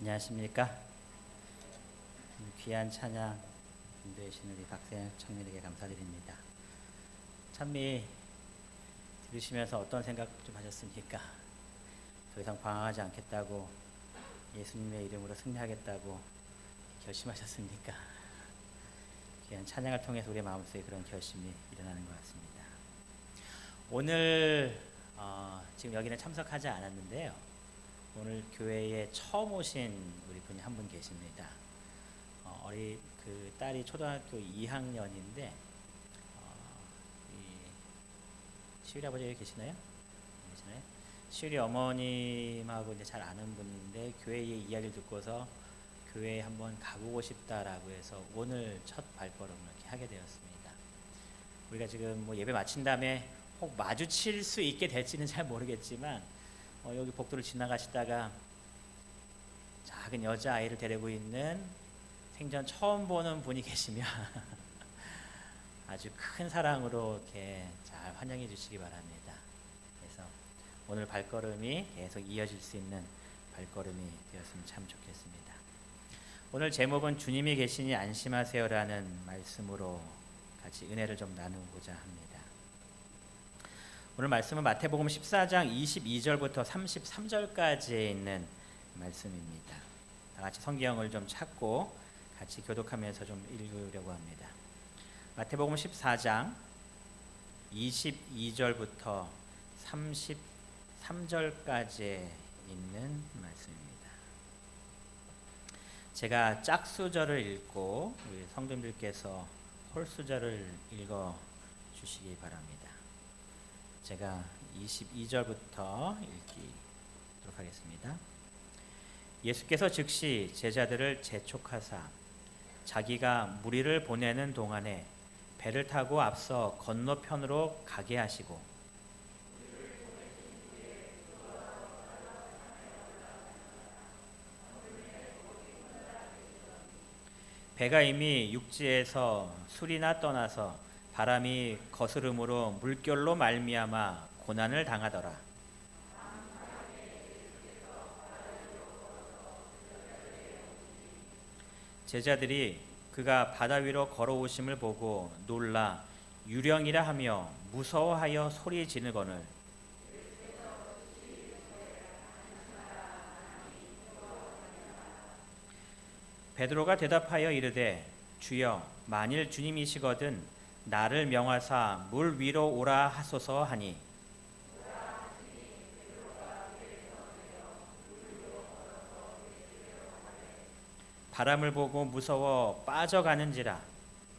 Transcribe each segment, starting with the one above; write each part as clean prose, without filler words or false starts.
안녕하십니까. 귀한 찬양 인도해 주신 우리 박세현 청년에게 감사드립니다. 찬미 들으시면서 어떤 생각 좀 하셨습니까? 더 이상 방황하지 않겠다고, 예수님의 이름으로 승리하겠다고 결심하셨습니까? 귀한 찬양을 통해서 우리의 마음속에 그런 결심이 일어나는 것 같습니다. 오늘 지금 여기는 참석하지 않았는데요, 오늘 교회에 처음 오신 우리 분이 한 분 계십니다. 그 딸이 초등학교 2학년인데 시율이 아버지 여기 계시나요? 계시나요? 시율이 어머님하고 이제 잘 아는 분인데 교회의 이야기를 듣고서 교회에 한번 가보고 싶다라고 해서 오늘 첫 발걸음을 이렇게 하게 되었습니다. 우리가 지금 뭐 예배 마친 다음에 혹 마주칠 수 있게 될지는 잘 모르겠지만 여기 복도를 지나가시다가 작은 여자아이를 데리고 있는 생전 처음 보는 분이 계시면 아주 큰 사랑으로 이렇게 잘 환영해 주시기 바랍니다. 그래서 오늘 발걸음이 계속 이어질 수 있는 발걸음이 되었으면 참 좋겠습니다. 오늘 제목은 주님이 계시니 안심하세요라는 말씀으로 같이 은혜를 좀 나누고자 합니다. 오늘 말씀은 마태복음 14장 22절부터 33절까지에 있는 말씀입니다. 다 같이 성경을 좀 찾고 같이 교독하면서 좀 읽으려고 합니다. 마태복음 14장 22절부터 33절까지에 있는 말씀입니다. 제가 짝수절을 읽고 우리 성도님들께서 홀수절을 읽어 주시기 바랍니다. 제가 22절부터 읽도록 하겠습니다. 예수께서 즉시 제자들을 재촉하사 자기가 무리를 보내는 동안에 배를 타고 앞서 건너편으로 가게 하시고 배가 이미 육지에서 술이나 떠나서 바람이 거스름으로 물결로 말미암아 고난을 당하더라. 제자들이 그가 바다 위로 걸어오심을 보고 놀라 유령이라 하며 무서워하여 소리 지르거늘 베드로가 대답하여 이르되 주여 만일 주님이시거든 나를 명하사 물 위로 오라 하소서 하니 바람을 보고 무서워 빠져가는지라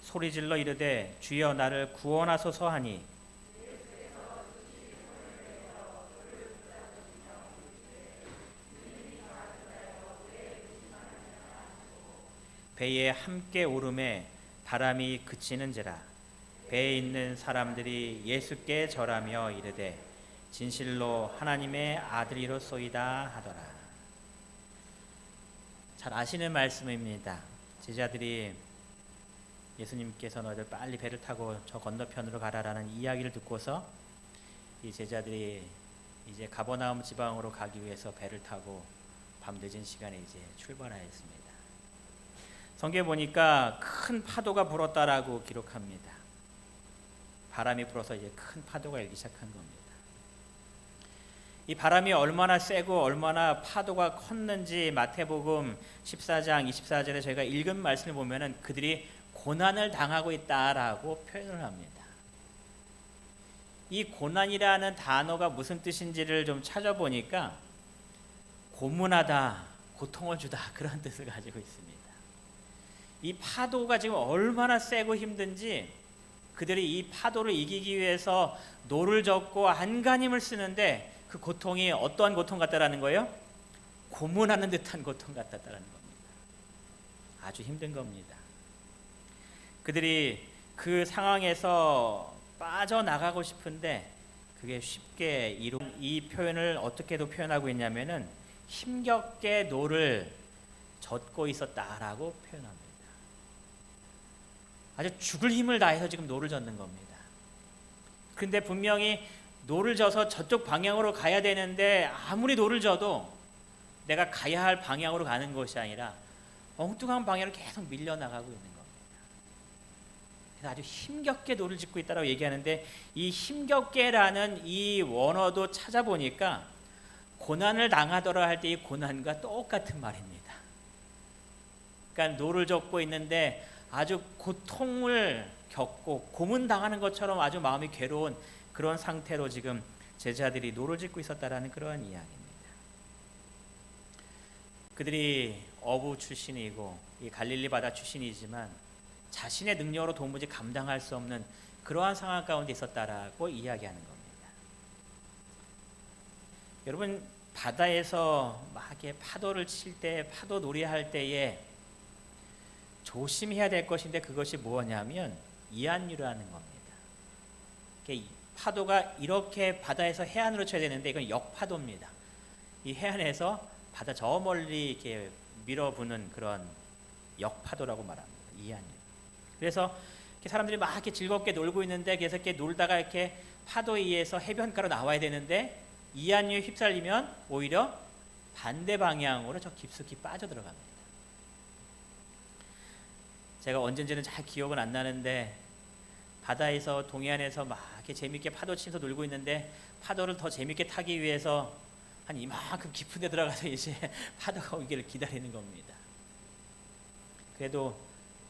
소리질러 이르되 주여 나를 구원하소서 하니 배에 함께 오름에 바람이 그치는지라 배에 있는 사람들이 예수께 절하며 이르되 진실로 하나님의 아들이로소이다 하더라. 잘 아시는 말씀입니다. 제자들이 예수님께서 너희들 빨리 배를 타고 저 건너편으로 가라라는 이야기를 듣고서 이 제자들이 이제 가버나움 지방으로 가기 위해서 배를 타고 밤늦은 시간에 이제 출발하였습니다. 성경에 보니까 큰 파도가 불었다라고 기록합니다. 바람이 불어서 이제 큰 파도가 일기 시작한 겁니다. 이 바람이 얼마나 세고 얼마나 파도가 컸는지 마태복음 14장 24절에 저희가 읽은 말씀을 보면은 그들이 고난을 당하고 있다라고 표현을 합니다. 이 고난이라는 단어가 무슨 뜻인지를 좀 찾아보니까 고문하다, 고통을 주다 그런 뜻을 가지고 있습니다. 이 파도가 지금 얼마나 세고 힘든지 그들이 이 파도를 이기기 위해서 노를 젓고 안간힘을 쓰는데 그 고통이 어떠한 고통 같다라는 거예요? 고문하는 듯한 고통 같다라는 겁니다. 아주 힘든 겁니다. 그들이 그 상황에서 빠져나가고 싶은데 그게 쉽게 이 표현을 어떻게도 표현하고 있냐면은 힘겹게 노를 젓고 있었다라고 표현합니다. 아주 죽을 힘을 다해서 지금 노를 젓는 겁니다. 그런데 분명히 노를 져서 저쪽 방향으로 가야 되는데 아무리 노를 져도 내가 가야 할 방향으로 가는 것이 아니라 엉뚱한 방향으로 계속 밀려나가고 있는 겁니다. 그래서 아주 힘겹게 노를 짓고 있다고 얘기하는데, 이 힘겹게라는 이 원어도 찾아보니까 고난을 당하더라 할 때 이 고난과 똑같은 말입니다. 그러니까 노를 젓고 있는데 아주 고통을 겪고 고문당하는 것처럼 아주 마음이 괴로운 그런 상태로 지금 제자들이 노를 짓고 있었다라는 그러한 이야기입니다. 그들이 어부 출신이고 이 갈릴리 바다 출신이지만 자신의 능력으로 도무지 감당할 수 없는 그러한 상황 가운데 있었다라고 이야기하는 겁니다. 여러분, 바다에서 막 이렇게 파도를 칠 때, 파도 놀이할 때에 조심해야 될 것인데, 그것이 뭐냐면 이안류라는 겁니다. 파도가 이렇게 바다에서 해안으로 쳐야 되는데 이건 역파도입니다. 이 해안에서 바다 저 멀리 이렇게 밀어부는 그런 역파도라고 말합니다. 이안류. 그래서 이렇게 사람들이 막 이렇게 즐겁게 놀고 있는데, 계속 이렇게 놀다가 이렇게 파도에 의해서 해변가로 나와야 되는데 이안류에 휩쓸리면 오히려 반대 방향으로 저 깊숙이 빠져들어갑니다. 제가 언젠지는 잘 기억은 안 나는데, 바다에서 동해안에서 막 이렇게 재밌게 파도 치면서 놀고 있는데, 파도를 더 재밌게 타기 위해서 한 이만큼 깊은 데 들어가서 이제 파도가 오기를 기다리는 겁니다. 그래도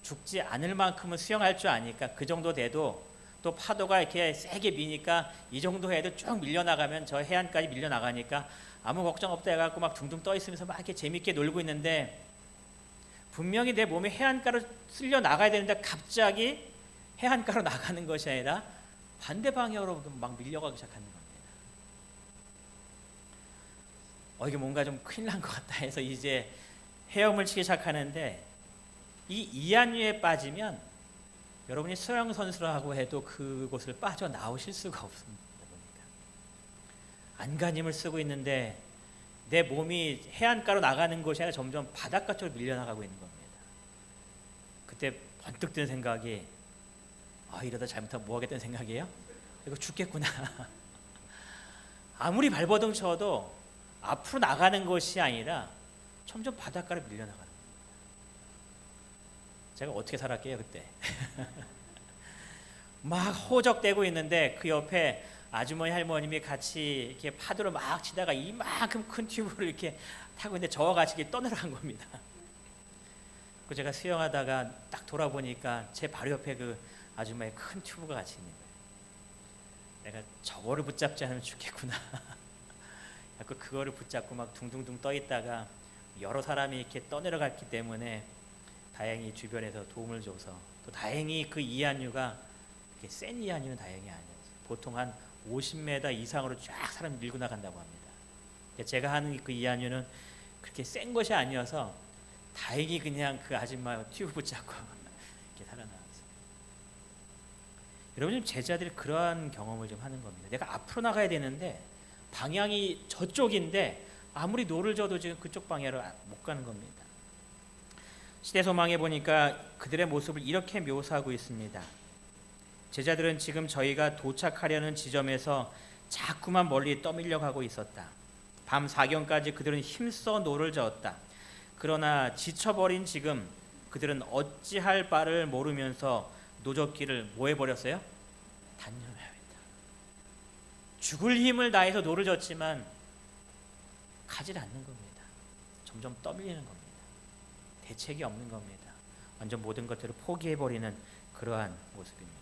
죽지 않을 만큼은 수영할 줄 아니까 그 정도 돼도, 또 파도가 이렇게 세게 미니까 이 정도 해도 쭉 밀려나가면 저 해안까지 밀려나가니까 아무 걱정 없다 해갖고 막 둥둥 떠 있으면서 막 이렇게 재밌게 놀고 있는데, 분명히 내 몸이 해안가로 쓸려 나가야 되는데 갑자기 해안가로 나가는 것이 아니라 반대 방향으로 막 밀려가기 시작하는 겁니다. 이게 뭔가 좀 큰일 난 것 같다 해서 이제 헤엄을 치기 시작하는데, 이 이안류에 빠지면 여러분이 수영 선수라고 해도 그곳을 빠져나오실 수가 없습니다. 안간힘을 쓰고 있는데 내 몸이 해안가로 나가는 것이 아니라 점점 바닷가 쪽으로 밀려나가고 있는 겁니다. 그때 번뜩 든 생각이, 이러다 잘못하면 뭐 하겠다는 생각이에요? 이거 죽겠구나. 아무리 발버둥 쳐도 앞으로 나가는 것이 아니라 점점 바닷가로 밀려나가는 겁니다. 제가 어떻게 살았게요 그때? 막 호적대고 있는데 그 옆에 아주머니 할머님이 같이 이렇게 파도를 막 치다가 이만큼 큰 튜브를 이렇게 타고 있는데 저와 같이 이렇게 떠내려간 겁니다. 그 제가 수영하다가 딱 돌아보니까 제 바로 옆에 그 아주머니의 큰 튜브가 같이 있는 거예요. 내가 저거를 붙잡지 않으면 죽겠구나. 그거를 붙잡고 막 둥둥둥 떠 있다가 여러 사람이 이렇게 떠내려갔기 때문에 다행히 주변에서 도움을 줘서, 또 다행히 그 이안류가 이렇게 센 이안류는 다행히 아니었어요. 보통 한 50m 이상으로 쫙 사람 밀고 나간다고 합니다. 제가 하는 그 이안류는 그렇게 센 것이 아니어서 다행히 그냥 그 아줌마 튜브 붙잡고 이렇게 살아나왔어요. 여러분, 제자들이 그러한 경험을 좀 하는 겁니다. 내가 앞으로 나가야 되는데 방향이 저쪽인데 아무리 노를 져도 지금 그쪽 방향으로 못 가는 겁니다. 시대소망에 보니까 그들의 모습을 이렇게 묘사하고 있습니다. 제자들은 지금 저희가 도착하려는 지점에서 자꾸만 멀리 떠밀려 가고 있었다. 밤 사경까지 그들은 힘써 노를 저었다. 그러나 지쳐버린 지금 그들은 어찌할 바를 모르면서 노젓기를 뭐 해버렸어요? 단념해야겠다. 죽을 힘을 다해서 노를 졌지만 가지 않는 겁니다. 점점 떠밀리는 겁니다. 대책이 없는 겁니다. 완전 모든 것들을 포기해버리는 그러한 모습입니다.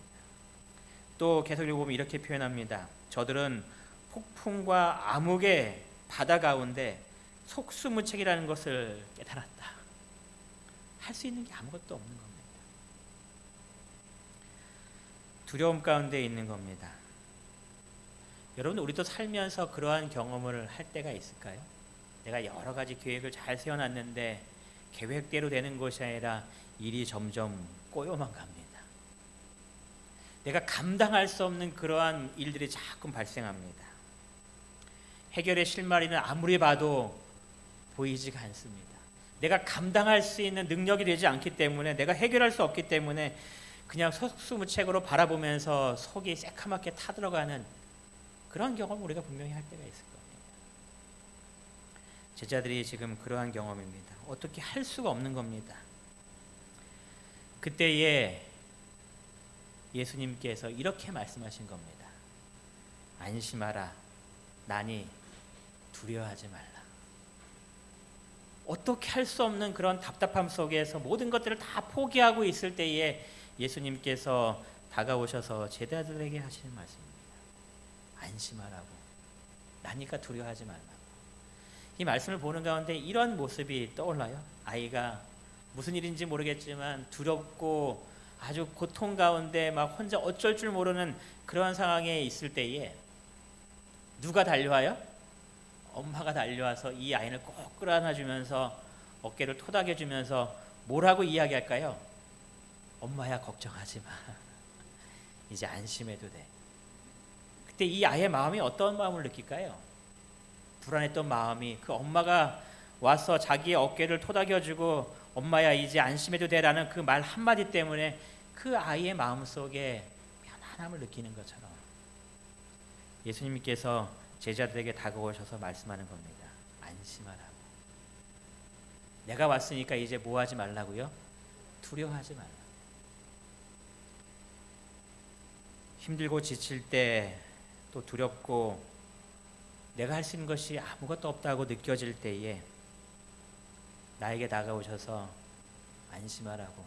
또 계속 읽어보면 이렇게 표현합니다. 저들은 폭풍과 암흑의 바다 가운데 속수무책이라는 것을 깨달았다. 할 수 있는 게 아무것도 없는 겁니다. 두려움 가운데 있는 겁니다. 여러분, 우리도 살면서 그러한 경험을 할 때가 있을까요? 내가 여러 가지 계획을 잘 세워놨는데 계획대로 되는 것이 아니라 일이 점점 꼬여만 갑니다. 내가 감당할 수 없는 그러한 일들이 자꾸 발생합니다. 해결의 실마리는 아무리 봐도 보이지가 않습니다. 내가 감당할 수 있는 능력이 되지 않기 때문에, 내가 해결할 수 없기 때문에 그냥 속수무책으로 바라보면서 속이 새카맣게 타들어가는 그런 경험을 우리가 분명히 할 때가 있을 겁니다. 제자들이 지금 그러한 경험입니다. 어떻게 할 수가 없는 겁니다. 그때에 예수님께서 이렇게 말씀하신 겁니다. 안심하라. 나니 두려워하지 말라. 어떻게 할 수 없는 그런 답답함 속에서 모든 것들을 다 포기하고 있을 때에 예수님께서 다가오셔서 제자들에게 하시는 말씀입니다. 안심하라고. 나니까 두려워하지 말라고. 이 말씀을 보는 가운데 이런 모습이 떠올라요. 아이가 무슨 일인지 모르겠지만 두렵고 아주 고통 가운데 막 혼자 어쩔 줄 모르는 그러한 상황에 있을 때에 누가 달려와요? 엄마가 달려와서 이 아이를 꼭 끌어안아주면서 어깨를 토닥여주면서 뭐라고 이야기할까요? 엄마야, 걱정하지 마. 이제 안심해도 돼. 그때 이 아이의 마음이 어떤 마음을 느낄까요? 불안했던 마음이 그 엄마가 와서 자기의 어깨를 토닥여주고 엄마야 이제 안심해도 돼라는 그 말 한마디 때문에 그 아이의 마음속에 편안함을 느끼는 것처럼 예수님께서 제자들에게 다가오셔서 말씀하는 겁니다. 안심하라고. 내가 왔으니까 이제 뭐 하지 말라고요? 두려워하지 말라. 힘들고 지칠 때 또 두렵고 내가 할 수 있는 것이 아무것도 없다고 느껴질 때에 나에게 다가오셔서 안심하라고.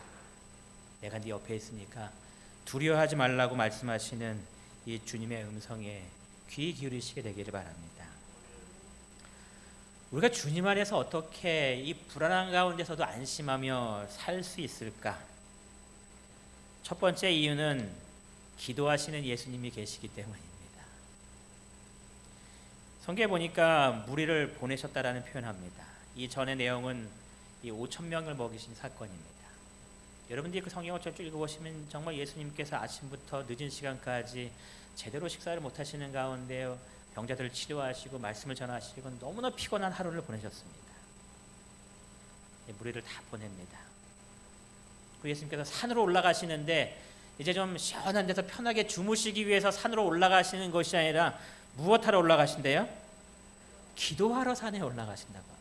내가 네 옆에 있으니까 두려워하지 말라고 말씀하시는 이 주님의 음성에 귀 기울이시게 되기를 바랍니다. 우리가 주님 안에서 어떻게 이 불안한 가운데서도 안심하며 살 수 있을까? 첫 번째 이유는 기도하시는 예수님이 계시기 때문입니다. 성경에 보니까 무리를 보내셨다라는 표현합니다. 이 전의 내용은 이 5,000명을 먹이신 사건입니다. 여러분들이 그 성경을 쭉 읽어보시면 정말 예수님께서 아침부터 늦은 시간까지 제대로 식사를 못하시는 가운데 병자들을 치료하시고 말씀을 전하시고 너무나 피곤한 하루를 보내셨습니다. 무리를 다 보냅니다. 그 예수님께서 산으로 올라가시는데 이제 좀 시원한 데서 편하게 주무시기 위해서 산으로 올라가시는 것이 아니라 무엇하러 올라가신대요? 기도하러 산에 올라가신다고 합니다.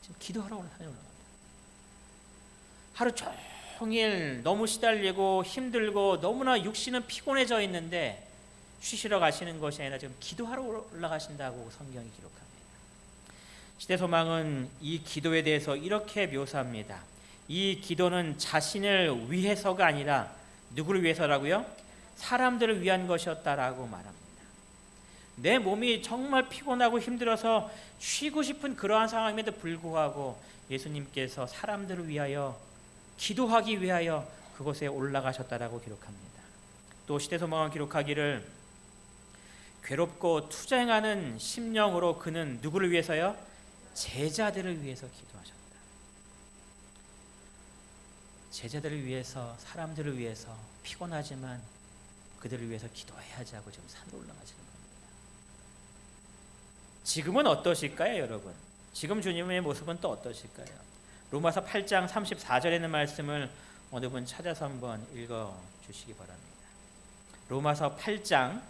지금 기도하러 산에 올라갑니다. 하루 종일 너무 시달리고 힘들고 너무나 육신은 피곤해져 있는데 쉬시러 가시는 것이 아니라 지금 기도하러 올라가신다고 성경이 기록합니다. 시대소망은 이 기도에 대해서 이렇게 묘사합니다. 이 기도는 자신을 위해서가 아니라 누구를 위해서라고요? 사람들을 위한 것이었다라고 말합니다. 내 몸이 정말 피곤하고 힘들어서 쉬고 싶은 그러한 상황임에도 불구하고 예수님께서 사람들을 위하여 기도하기 위하여 그곳에 올라가셨다라고 기록합니다. 또 시대소망은 기록하기를 괴롭고 투쟁하는 심령으로 그는 누구를 위해서요? 제자들을 위해서 기도하셨다. 제자들을 위해서, 사람들을 위해서 피곤하지만 그들을 위해서 기도해야지 하고 지금 산으로 올라가시는 겁니다. 지금은 어떠실까요, 여러분? 지금 주님의 모습은 또 어떠실까요? 로마서 8장 34절에 있는 말씀을 어느 분 찾아서 한번 읽어 주시기 바랍니다. 로마서 8장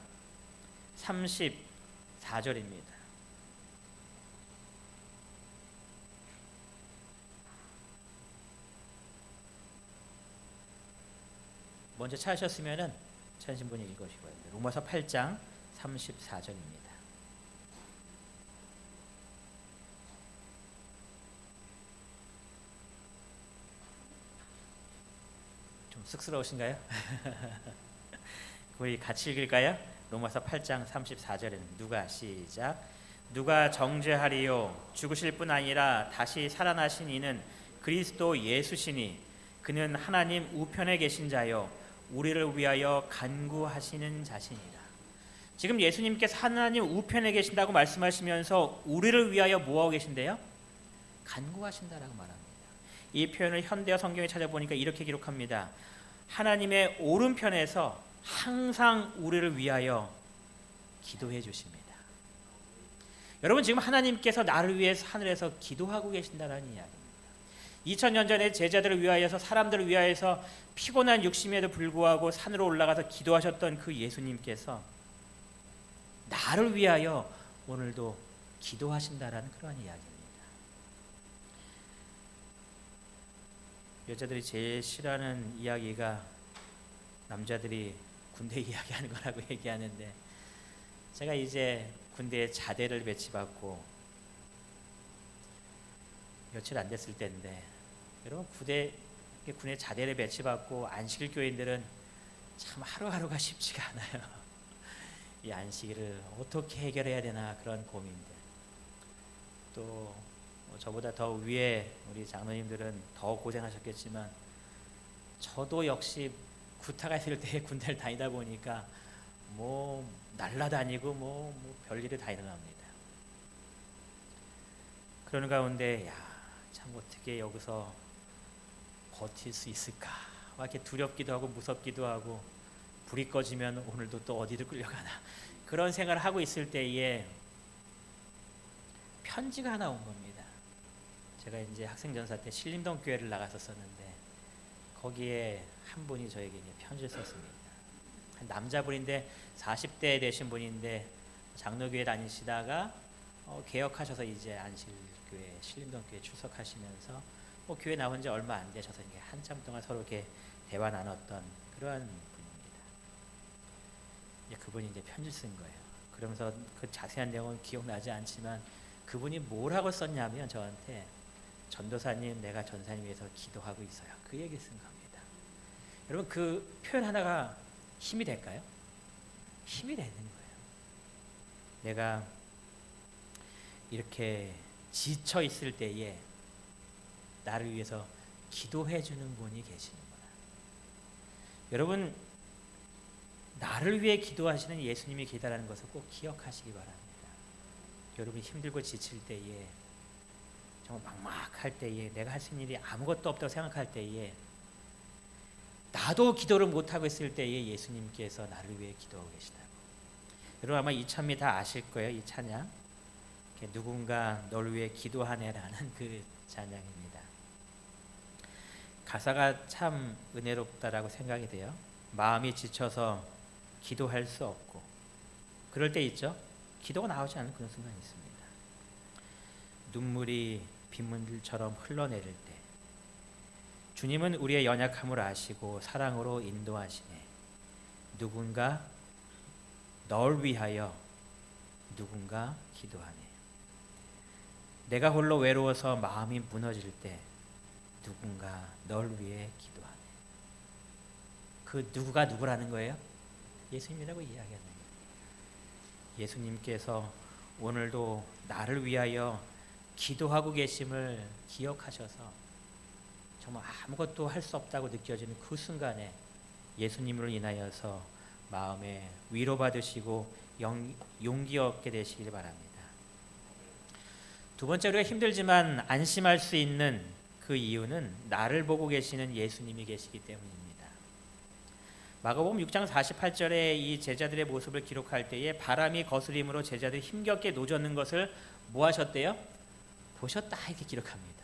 34절입니다. 먼저 찾으셨으면은 찾으신 분이 읽으시고요. 로마서 8장 34절입니다. 좀 쑥스러우신가요? 우리 같이 읽을까요? 로마서 8장 34절에는 누가 시작. 누가 정죄하리요? 죽으실 뿐 아니라 다시 살아나신 이는 그리스도 예수시니 그는 하나님 우편에 계신 자요 우리를 위하여 간구하시는 자신이라. 지금 예수님께서 하나님 우편에 계신다고 말씀하시면서 우리를 위하여 뭐하고 계신데요? 간구하신다라고 말합니다. 이 표현을 현대어 성경에 찾아보니까 이렇게 기록합니다. 하나님의 오른편에서 항상 우리를 위하여 기도해 주십니다. 여러분, 지금 하나님께서 나를 위해서 하늘에서 기도하고 계신다는 이야기입니다. 2000년 전에 제자들을 위하여서, 사람들을 위하여서 피곤한 육심에도 불구하고 산으로 올라가서 기도하셨던 그 예수님께서 나를 위하여 오늘도 기도하신다라는 그런 이야기입니다. 여자들이 제일 싫어하는 이야기가 남자들이 군대 이야기하는 거라고 얘기하는데, 제가 이제 군대에 자대를 배치받고 며칠 안 됐을 때인데, 여러분 군에 자대를 배치받고 안식일 교인들은 참 하루하루가 쉽지가 않아요. 이 안식일을 어떻게 해결해야 되나 그런 고민들. 또 저보다 더 위에 우리 장로님들은 더 고생하셨겠지만, 저도 역시 구타가 있을 때 군대를 다니다 보니까 뭐 날라다니고 뭐 별일이 다 일어납니다. 그러는 가운데 참 어떻게 여기서 버틸 수 있을까? 막 이렇게 두렵기도 하고 무섭기도 하고, 불이 꺼지면 오늘도 또 어디를 끌려가나, 그런 생각을 하고 있을 때에 편지가 하나 온 겁니다. 제가 이제 학생전사 때 신림동 교회를 나갔었는데, 거기에 한 분이 저에게 편지를 썼습니다. 한 남자분인데 40대 되신 분인데 장로교회 다니시다가 개혁하셔서 이제 안실교회 신림동 교회 출석하시면서 교회 나온 지 얼마 안 되셔서 이게 한참 동안 서로 이렇게 대화 나눴던 그러한 분입니다. 그분이 이제 편지를 쓴 거예요. 그러면서 그 자세한 내용은 기억나지 않지만 그분이 뭐라고 썼냐면 저한테, 전도사님, 내가 전사님 위해서 기도하고 있어요. 그 얘기 쓴 겁니다. 여러분, 그 표현 하나가 힘이 될까요? 힘이 되는 거예요. 내가 이렇게 지쳐 있을 때에 나를 위해서 기도해 주는 분이 계시는구나. 여러분, 나를 위해 기도하시는 예수님이 계시다는 것을 꼭 기억하시기 바랍니다. 여러분이 힘들고 지칠 때에, 정말 막막할 때에, 내가 할 수 있는 일이 아무것도 없다고 생각할 때에, 나도 기도를 못하고 있을 때에 예수님께서 나를 위해 기도하고 계시다고. 여러분 아마 이 찬미 다 아실 거예요. 이 찬양, 누군가 널 위해 기도하네라는 그 찬양입니다. 가사가 참 은혜롭다라고 생각이 돼요. 마음이 지쳐서 기도할 수 없고, 그럴 때 있죠. 기도가 나오지 않는 그런 순간이 있습니다. 눈물이 빗물처럼 흘러내릴 때, 주님은 우리의 연약함을 아시고 사랑으로 인도하시네. 누군가 널 위하여 누군가 기도하네. 내가 홀로 외로워서 마음이 무너질 때 누군가 널 위해 기도하네. 그 누구가 누구라는 거예요? 예수님이라고 이야기하는 거예요. 예수님께서 오늘도 나를 위하여 기도하고 계심을 기억하셔서 정말 아무것도 할 수 없다고 느껴지는 그 순간에 예수님으로 인하여서 마음에 위로받으시고 용기 얻게 되시길 바랍니다. 두 번째, 우리가 힘들지만 안심할 수 있는 그 이유는 나를 보고 계시는 예수님이 계시기 때문입니다. 마가복음 6장 48절에 이 제자들의 모습을 기록할 때에 바람이 거스림으로 제자들이 힘겹게 노젓는 것을 뭐 하셨대요? 보셨다, 이렇게 기록합니다.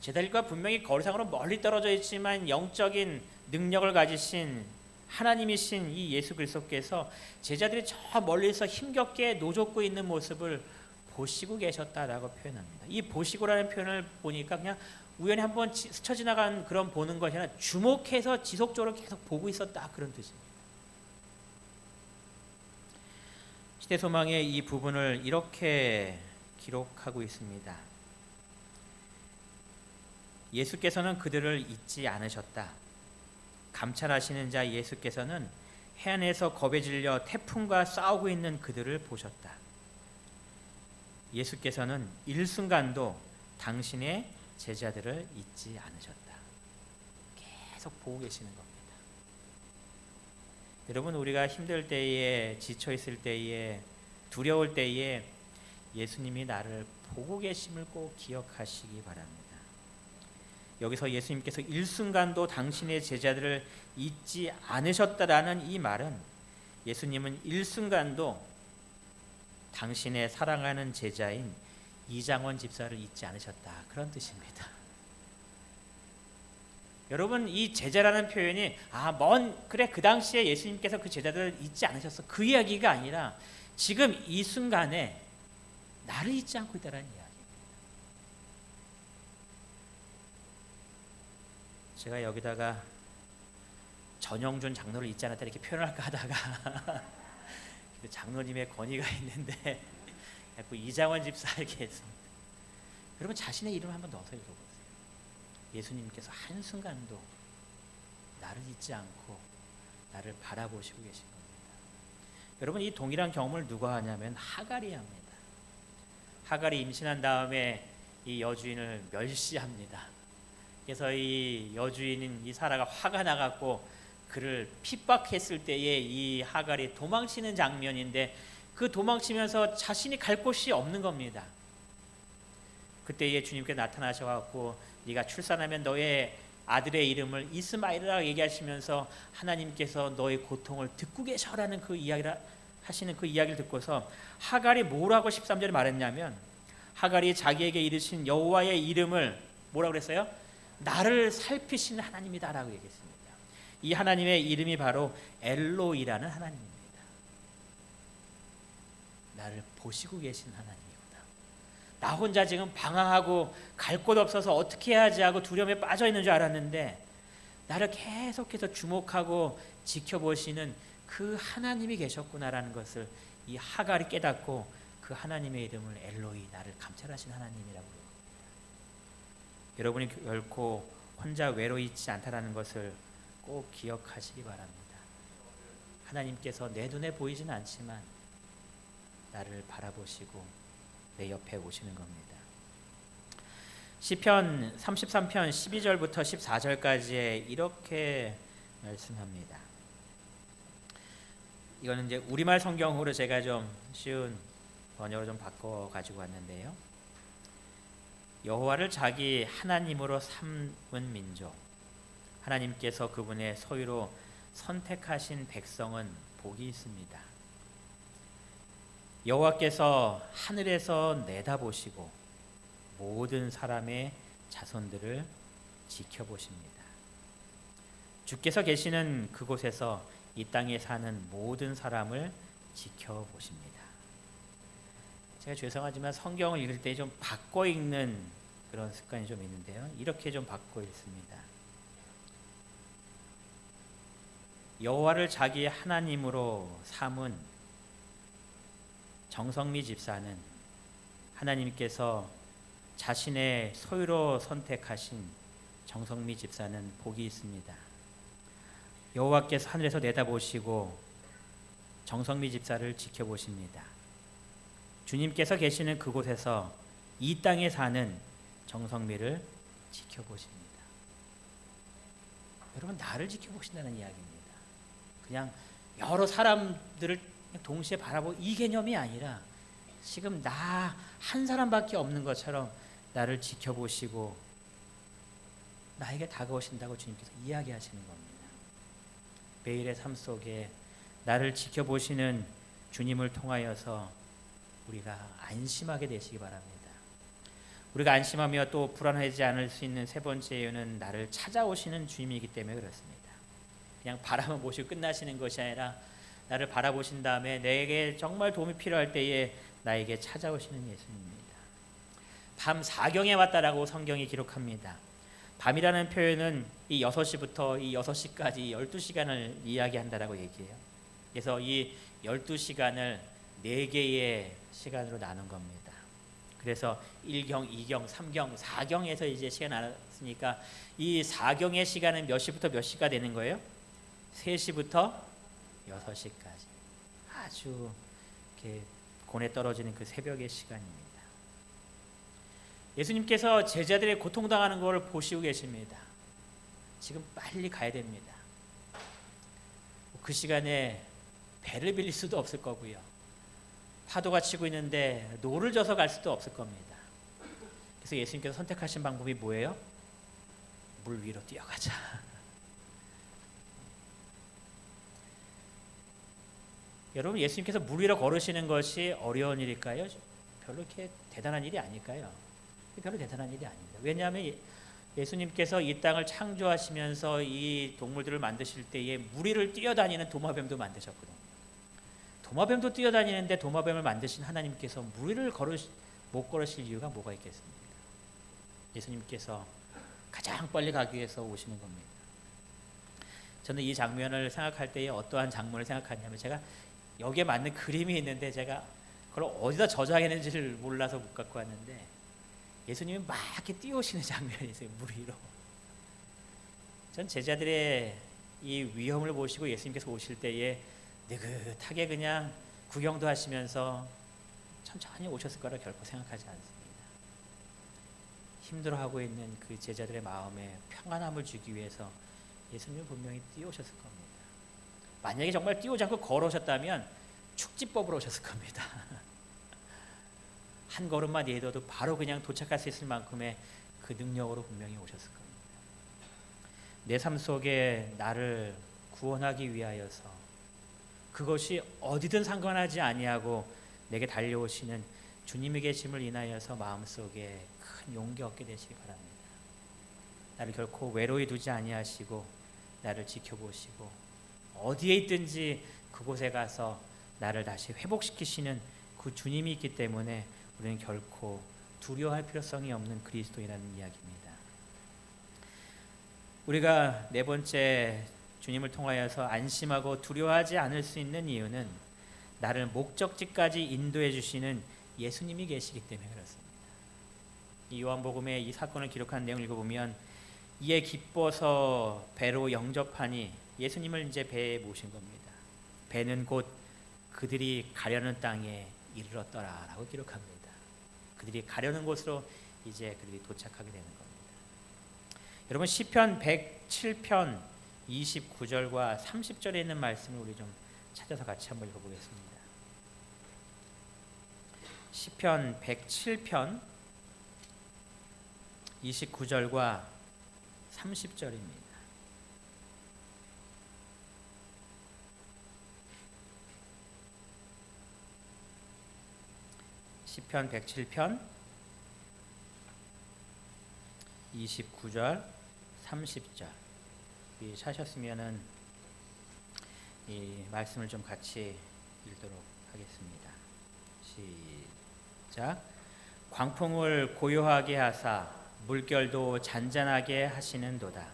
제자들과 분명히 거리상으로 멀리 떨어져 있지만 영적인 능력을 가지신 하나님이신 이 예수 그리스도께서 제자들이 저 멀리서 힘겹게 노젓고 있는 모습을 보시고 계셨다라고 표현합니다. 이 보시고라는 표현을 보니까 그냥 우연히 한번 스쳐 지나간 그런 보는 것이 아니라 주목해서 지속적으로 계속 보고 있었다, 그런 뜻입니다. 시대소망의 이 부분을 이렇게 기록하고 있습니다. 예수께서는 그들을 잊지 않으셨다. 감찰하시는 자 예수께서는 해안에서 겁에 질려 태풍과 싸우고 있는 그들을 보셨다. 예수께서는 일순간도 당신의 제자들을 잊지 않으셨다. 계속 보고 계시는 겁니다. 여러분, 우리가 힘들 때에, 지쳐 있을 때에, 두려울 때에 예수님이 나를 보고 계심을 꼭 기억하시기 바랍니다. 여기서 예수님께서 일순간도 당신의 제자들을 잊지 않으셨다라는 이 말은, 예수님은 일순간도 당신의 사랑하는 제자인 이장원 집사를 잊지 않으셨다, 그런 뜻입니다. 여러분, 이 제자라는 표현이 그래 그 당시에 예수님께서 그 제자들을 잊지 않으셨어, 그 이야기가 아니라 지금 이 순간에 나를 잊지 않고 있다는 이야기입니다. 제가 여기다가 전영준 장로를 잊지 않았다 이렇게 표현할까 하다가 장로님의 권위가 있는데 자꾸 이장원 집사 이렇게 했습니다. 여러분 자신의 이름을 한번 넣어서 읽어보세요. 예수님께서 한순간도 나를 잊지 않고 나를 바라보시고 계신 겁니다. 여러분 이 동일한 경험을 누가 하냐면 하갈이 합니다. 하갈이 임신한 다음에 이 여주인을 멸시합니다. 그래서 이 여주인인 이 사라가 화가 나갖고 그를 핍박했을 때에 이 하갈이 도망치는 장면인데 그 도망치면서 자신이 갈 곳이 없는 겁니다. 그때에 주님께 나타나셔갖고 네가 출산하면 너의 아들의 이름을 이스마엘이라고 얘기하시면서 하나님께서 너의 고통을 듣고 계셔라는 그 이야기를 하시는 그 이야기를 듣고서 하갈이 뭐라고 13절에 말했냐면 하갈이 자기에게 이르신 여호와의 이름을 뭐라고 그랬어요? 나를 살피시는 하나님이다라고 얘기했습니다. 이 하나님의 이름이 바로 엘로이라는 하나님입니다. 나를 보시고 계신 하나님이구나. 나 혼자 지금 방황하고 갈 곳 없어서 어떻게 해야지 하고 두려움에 빠져 있는 줄 알았는데 나를 계속해서 주목하고 지켜보시는 그 하나님이 계셨구나라는 것을 이 하갈이 깨닫고 그 하나님의 이름을 엘로이, 나를 감찰하신 하나님이라고 합니다. 여러분이 결코 혼자 외로이 있지 않다라는 것을 꼭 기억하시기 바랍니다. 하나님께서 내 눈에 보이지는 않지만 나를 바라보시고 내 옆에 오시는 겁니다. 시편 33편 12절부터 14절까지에 이렇게 말씀합니다. 이거는 이제 우리말 성경으로 제가 좀 쉬운 번역으로 좀 바꿔 가지고 왔는데요. 여호와를 자기 하나님으로 삼은 민족, 하나님께서 그분의 소유로 선택하신 백성은 복이 있습니다. 여호와께서 하늘에서 내다보시고 모든 사람의 자손들을 지켜보십니다. 주께서 계시는 그곳에서 이 땅에 사는 모든 사람을 지켜보십니다. 제가 죄송하지만 성경을 읽을 때 좀 바꿔 읽는 그런 습관이 좀 있는데요. 이렇게 좀 바꿔 읽습니다. 여호와를 자기 하나님으로 삼은 정성미 집사는 하나님께서 자신의 소유로 선택하신 정성미 집사는 복이 있습니다. 여호와께서 하늘에서 내다보시고 정성미 집사를 지켜보십니다. 주님께서 계시는 그곳에서 이 땅에 사는 정성미를 지켜보십니다. 여러분, 나를 지켜보신다는 이야기입니다. 그냥 여러 사람들을 동시에 바라보고 이 개념이 아니라 지금 나 한 사람밖에 없는 것처럼 나를 지켜보시고 나에게 다가오신다고 주님께서 이야기하시는 겁니다. 매일의 삶 속에 나를 지켜보시는 주님을 통하여서 우리가 안심하게 되시기 바랍니다. 우리가 안심하며 또 불안하지 않을 수 있는 세 번째 이유는 나를 찾아오시는 주님이기 때문에 그렇습니다. 그냥 바라만 보시고 끝나시는 것이 아니라 나를 바라보신 다음에 내게 정말 도움이 필요할 때에 나에게 찾아오시는 예수님입니다. 밤 4경에 왔다라고 성경이 기록합니다. 밤이라는 표현은 이 6시부터 이 6시까지 12시간을 이야기한다라고 얘기해요. 그래서 이 12시간을 4개의 시간으로 나눈 겁니다. 그래서 1경, 2경, 3경, 4경에서 이제 시간 나눴으니까 이 4경의 시간은 몇 시부터 몇 시가 되는 거예요? 3시부터 6시까지. 아주 이렇게 곤에 떨어지는 그 새벽의 시간입니다. 예수님께서 제자들의 고통당하는 것을 보시고 계십니다. 지금 빨리 가야 됩니다. 그 시간에 배를 빌릴 수도 없을 거고요. 파도가 치고 있는데 노를 져서 갈 수도 없을 겁니다. 그래서 예수님께서 선택하신 방법이 뭐예요? 물 위로 뛰어가자. 여러분, 예수님께서 물 위로 걸으시는 것이 어려운 일일까요? 별로 이렇게 대단한 일이 아닐까요? 별로 대단한 일이 아닙니다. 왜냐하면 예수님께서 이 땅을 창조하시면서 이 동물들을 만드실 때에 물 위를 뛰어다니는 도마뱀도 만드셨거든요. 도마뱀도 뛰어다니는데 도마뱀을 만드신 하나님께서 무리를 못 걸으실 이유가 뭐가 있겠습니까? 예수님께서 가장 빨리 가기 위해서 오시는 겁니다. 저는 이 장면을 생각할 때에 어떠한 장면을 생각하냐면, 제가 여기에 맞는 그림이 있는데 제가 그걸 어디다 저장했는지를 몰라서 못 갖고 왔는데, 예수님이 막 이렇게 뛰어오시는 장면이 있어요. 무리로. 전 제자들의 이 위험을 보시고 예수님께서 오실 때에 느긋하게 그냥 구경도 하시면서 천천히 오셨을 거라 결코 생각하지 않습니다. 힘들어하고 있는 그 제자들의 마음에 평안함을 주기 위해서 예수님은 분명히 뛰어오셨을 겁니다. 만약에 정말 뛰어오지 않고 걸어오셨다면 축지법으로 오셨을 겁니다. 한 걸음만 내둬도 바로 그냥 도착할 수 있을 만큼의 그 능력으로 분명히 오셨을 겁니다. 내 삶 속에 나를 구원하기 위하여서, 그것이 어디든 상관하지 아니하고 내게 달려오시는 주님의 계심을 인하여서 마음속에 큰 용기 얻게 되시기 바랍니다. 나를 결코 외로이 두지 아니하시고 나를 지켜보시고 어디에 있든지 그곳에 가서 나를 다시 회복시키시는 그 주님이 있기 때문에 우리는 결코 두려워할 필요성이 없는 그리스도인이라는 이야기입니다. 우리가 네 번째 주님을 통하여서 안심하고 두려워하지 않을 수 있는 이유는 나를 목적지까지 인도해 주시는 예수님이 계시기 때문에 그렇습니다. 이 요한복음의 이 사건을 기록한 내용을 읽어보면, 이에 기뻐서 배로 영접하니, 예수님을 이제 배에 모신 겁니다. 배는 곧 그들이 가려는 땅에 이르렀더라라고 기록합니다. 그들이 가려는 곳으로 이제 그들이 도착하게 되는 겁니다. 여러분, 시편 107편 29절과 30절에 있는 말씀을 우리 좀 찾아서 같이 한번 읽어보겠습니다. 시편 107편 29절과 30절입니다. 시편 107편 29절 30절 찾으셨으면은 이 말씀을 좀 같이 읽도록 하겠습니다. 시작. 광풍을 고요하게 하사 물결도 잔잔하게 하시는도다.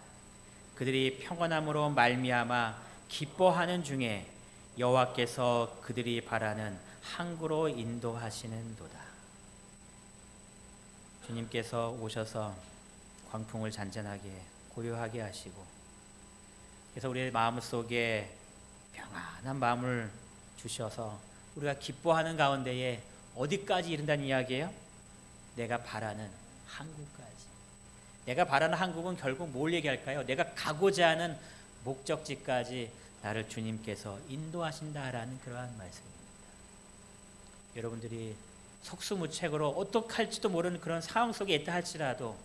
그들이 평안함으로 말미암아 기뻐하는 중에 여호와께서 그들이 바라는 항구로 인도하시는도다. 주님께서 오셔서 광풍을 잔잔하게 고요하게 하시고, 그래서 우리의 마음속에 평안한 마음을 주셔서 우리가 기뻐하는 가운데에 어디까지 이른다는 이야기예요? 내가 바라는 항구까지. 내가 바라는 항구는 결국 뭘 얘기할까요? 내가 가고자 하는 목적지까지 나를 주님께서 인도하신다라는 그러한 말씀입니다. 여러분들이 속수무책으로 어떡할지도 모르는 그런 상황 속에 있다 할지라도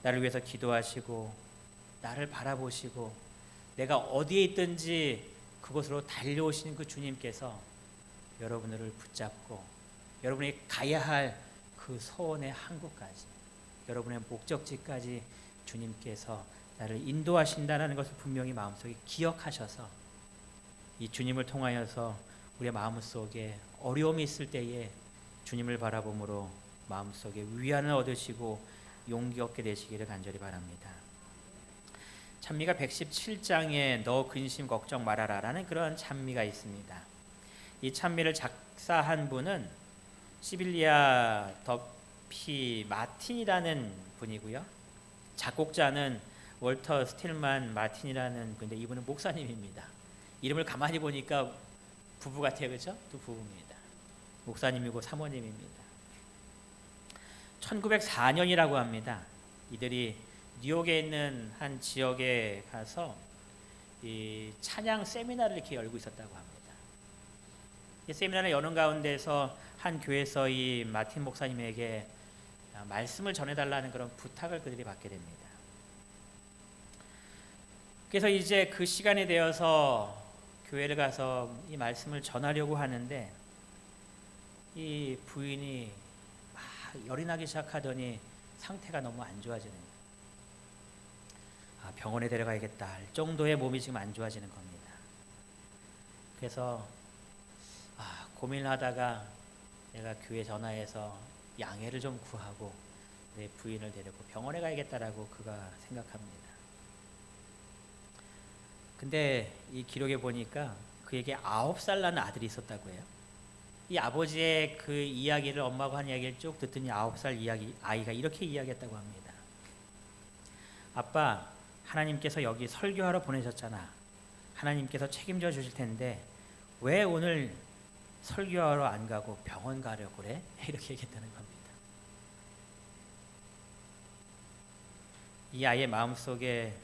나를 위해서 기도하시고 나를 바라보시고 내가 어디에 있든지 그곳으로 달려오시는 그 주님께서 여러분들을 붙잡고 여러분이 가야 할 그 소원의 항구까지, 여러분의 목적지까지 주님께서 나를 인도하신다는 것을 분명히 마음속에 기억하셔서 이 주님을 통하여서 우리의 마음속에 어려움이 있을 때에 주님을 바라봄으로 마음속에 위안을 얻으시고 용기 얻게 되시기를 간절히 바랍니다. 찬미가 117장에 너 근심 걱정 말아라 라는 그런 찬미가 있습니다. 이 찬미를 작사한 분은 시빌리아 더피 마틴이라는 분이고요. 작곡자는 월터 스틸만 마틴이라는 분인데 이분은 목사님입니다. 이름을 가만히 보니까 부부 같아요. 그렇죠? 두 부부입니다. 목사님이고 사모님입니다. 1904년이라고 합니다. 이들이 뉴욕에 있는 한 지역에 가서 이 찬양 세미나를 이렇게 열고 있었다고 합니다. 이 세미나를 여는 가운데서 한 교회에서 이 마틴 목사님에게 말씀을 전해달라는 그런 부탁을 그들이 받게 됩니다. 그래서 이제 그 시간이 되어서 교회를 가서 이 말씀을 전하려고 하는데 이 부인이 막 열이 나기 시작하더니 상태가 너무 안 좋아지는 거예요. 병원에 데려가야겠다 할 정도의 몸이 지금 안 좋아지는 겁니다. 그래서 고민하다가 내가 교회 전화해서 양해를 좀 구하고 내 부인을 데리고 병원에 가야겠다라고 그가 생각합니다. 근데 이 기록에 보니까 그에게 9살 난 아들이 있었다고 해요. 이 아버지의 그 이야기를, 엄마가 한 이야기를 쭉 듣더니 9살 아이가 이렇게 이야기했다고 합니다. 아빠, 하나님께서 여기 설교하러 보내셨잖아. 하나님께서 책임져 주실 텐데 왜 오늘 설교하러 안 가고 병원 가려고 그래? 이렇게 얘기했다는 겁니다. 이 아이의 마음속에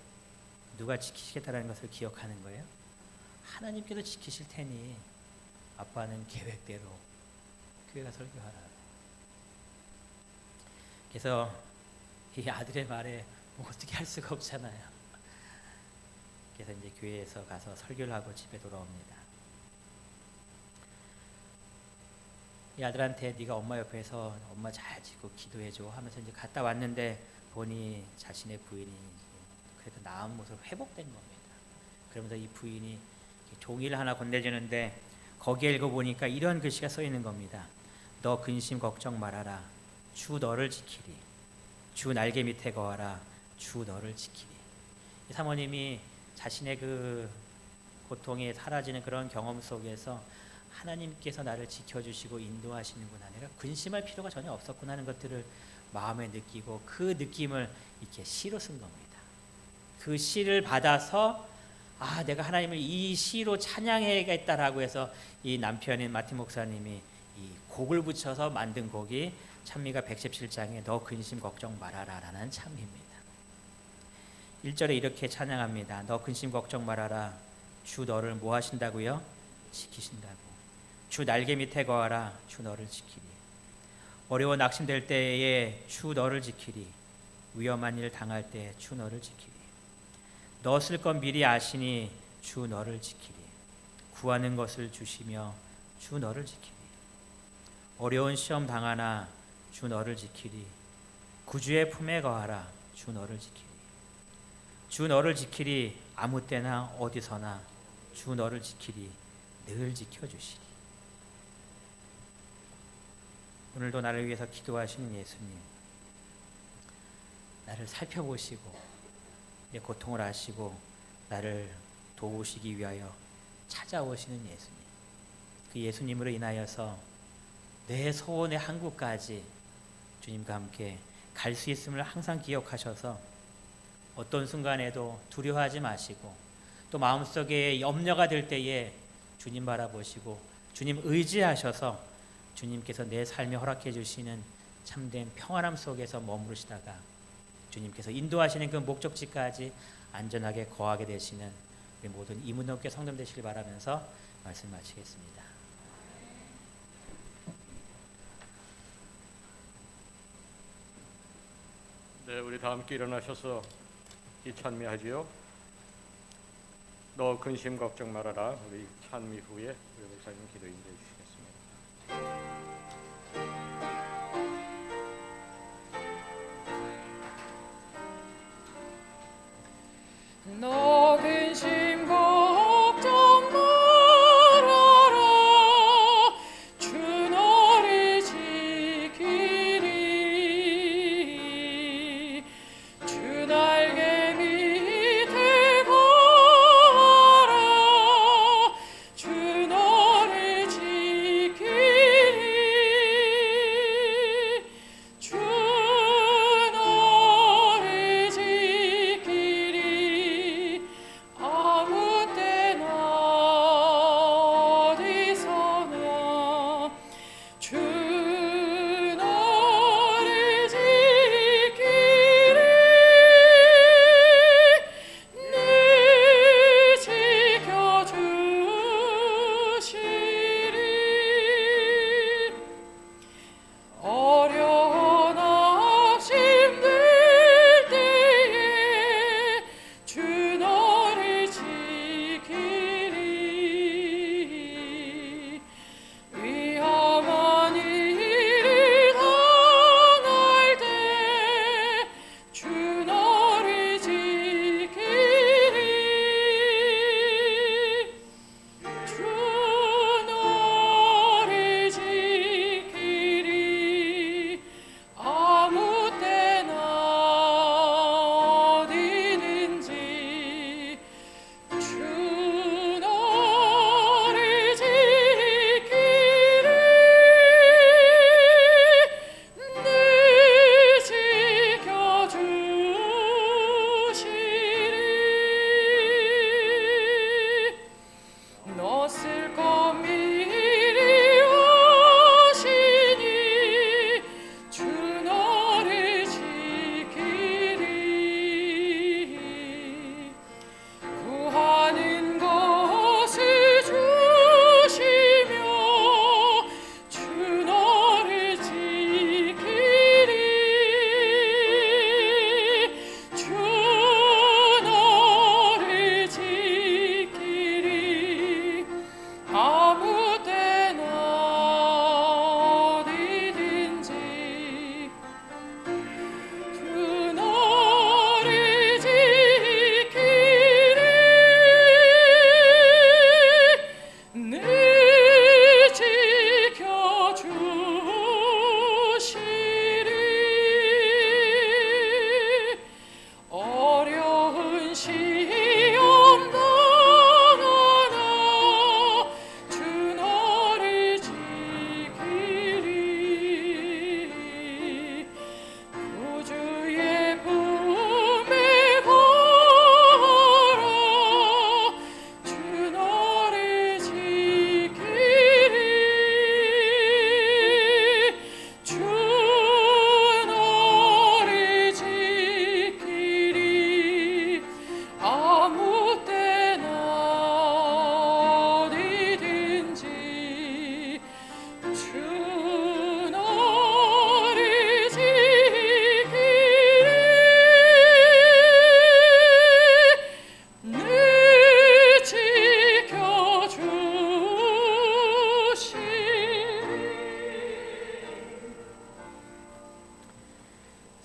누가 지키시겠다는 것을 기억하는 거예요. 하나님께서 지키실 테니 아빠는 계획대로 교회가 설교하라. 그래서 이 아들의 말에 뭐 어떻게 할 수가 없잖아요. 그래서 이제 교회에서 가서 설교를 하고 집에 돌아옵니다. 이 아들한테 네가 엄마 옆에서 엄마 잘 지고 기도해줘 하면서 이제 갔다 왔는데 보니 자신의 부인이 그래도 나은 모습으로 회복된 겁니다. 그러면서 이 부인이 종이를 하나 건네주는데 거기에 읽어보니까 이런 글씨가 써 있는 겁니다. 너 근심 걱정 말아라. 주 너를 지키리. 주 날개 밑에 거하라. 주 너를 지키리. 이 사모님이 자신의 그 고통이 사라지는 그런 경험 속에서 하나님께서 나를 지켜주시고 인도하시는구나, 내가 근심할 필요가 전혀 없었구나 하는 것들을 마음에 느끼고 그 느낌을 이렇게 시로 쓴 겁니다. 그 시를 받아서 내가 하나님을 이 시로 찬양해야겠다라고 해서 이 남편인 마틴 목사님이 이 곡을 붙여서 만든 곡이 찬미가 117장에 너 근심 걱정 말아라 라는 찬미입니다. 1절에 이렇게 찬양합니다. 너 근심 걱정 말아라. 주 너를 뭐 하신다고요? 지키신다고. 주 날개 밑에 거하라. 주 너를 지키리. 어려워 낙심될 때에 주 너를 지키리. 위험한 일 당할 때 주 너를 지키리. 너 쓸 건 미리 아시니 주 너를 지키리. 구하는 것을 주시며 주 너를 지키리. 어려운 시험 당하나 주 너를 지키리. 구주의 품에 거하라. 주 너를 지키리. 주 너를 지키리. 아무 때나 어디서나 주 너를 지키리. 늘 지켜주시리. 오늘도 나를 위해서 기도하시는 예수님, 나를 살펴보시고 내 고통을 아시고 나를 도우시기 위하여 찾아오시는 예수님, 그 예수님으로 인하여서 내 소원의 한국까지 주님과 함께 갈 수 있음을 항상 기억하셔서 어떤 순간에도 두려워하지 마시고 또 마음속에 염려가 될 때에 주님 바라보시고 주님 의지하셔서 주님께서 내 삶에 허락해 주시는 참된 평안함 속에서 머무르시다가 주님께서 인도하시는 그 목적지까지 안전하게 거하게 되시는 우리 모든 이문덕교 성도님 되시길 바라면서 말씀 마치겠습니다. 네, 우리 다 함께 일어나셔서 이 찬미하지요. 너 근심 걱정 말아라. 우리 찬미 후에 우리 목사님 기도 인도해 주시겠습니다. 너 근심 걱정 말아라. 주 너를 지키리. 주 날개 밑에 거하라. 주 너를 지키리.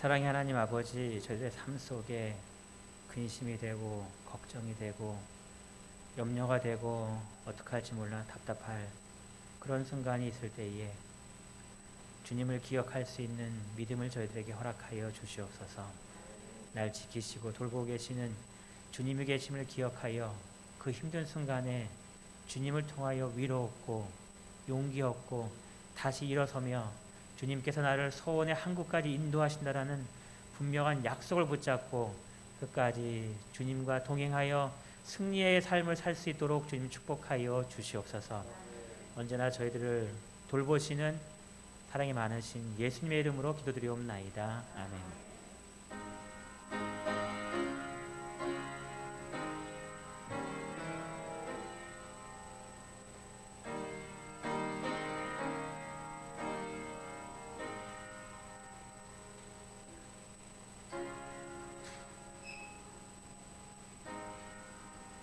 사랑의 하나님 아버지, 저희들의 삶 속에 근심이 되고 걱정이 되고 염려가 되고 어떻게 할지 몰라 답답할 그런 순간이 있을 때에 주님을 기억할 수 있는 믿음을 저희들에게 허락하여 주시옵소서. 날 지키시고 돌보고 계시는 주님이 계심을 기억하여 그 힘든 순간에 주님을 통하여 위로 얻고 용기 얻고 다시 일어서며 주님께서 나를 소원의 항구까지 인도하신다라는 분명한 약속을 붙잡고 끝까지 주님과 동행하여 승리의 삶을 살 수 있도록 주님 축복하여 주시옵소서. 언제나 저희들을 돌보시는 사랑이 많으신 예수님의 이름으로 기도드리옵나이다. 아멘.